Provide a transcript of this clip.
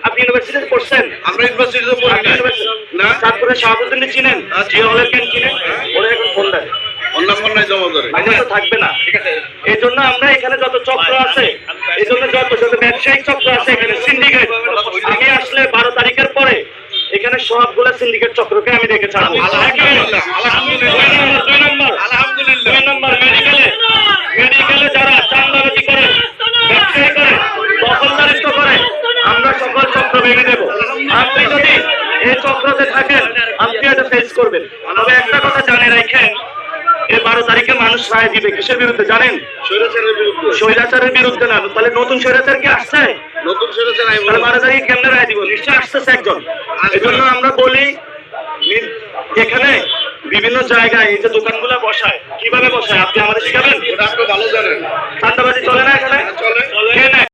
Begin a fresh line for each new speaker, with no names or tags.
আপনি ইউনিভার্সিটিতে পড়ছেন?
আমরা ইউনিভার্সিটিতে পড়ি না।
চাঁদপুরের শাহাবুদ্দিন চিনেন? জিয়া হলের কেন চিনেন? ওরা এখন ফোন দেয়,
অন্য ফোন জমা করে
তো থাকবে না। এই জন্য আমরা এখানে যত চক্র আছে, এই জন্য যত ব্যবসায়িক চক্র আছে এখানে, সিন্ডিকেট, আমি আসলে 12 তারিখের পরে এখানে সবগুলো সিন্ডিকেট চক্রকে আমি দেখে ছাড়বো। দুই নম্বর মেডিকেলে যারা চাঁদাবাজি করে, ব্যবসায়ী করে, দখলদারিত্ব করে, আমরা সকল চক্র ভেঙে দেবো। আপনি যদি এই চক্রতে থাকেন আপনি এটা ফেস করবেন। তবে একটা কথা জানে রাখেন, এই 12 তারিখে মানুষ রায় দিবে কিসের বিরুদ্ধে জানেন? স্বৈরাচারের বিরুদ্ধে না। তাহলে নতুন স্বৈরাচার কি আসছে?
নতুন স্বৈরাচার নাই।
12 তারিখে কেমনে রায় দিব? নিশ্চয় আসতেছে একজন। এই জন্য আমরা বলি, এখানে বিভিন্ন জায়গায় এই যে দোকানগুলো বসায়, কিভাবে বসায় আপনি আমাদের শিখাবেন?
ওটা আপনি ভালো জানেন।
চাঁদাবাজি চলে না এখানে?
চলে।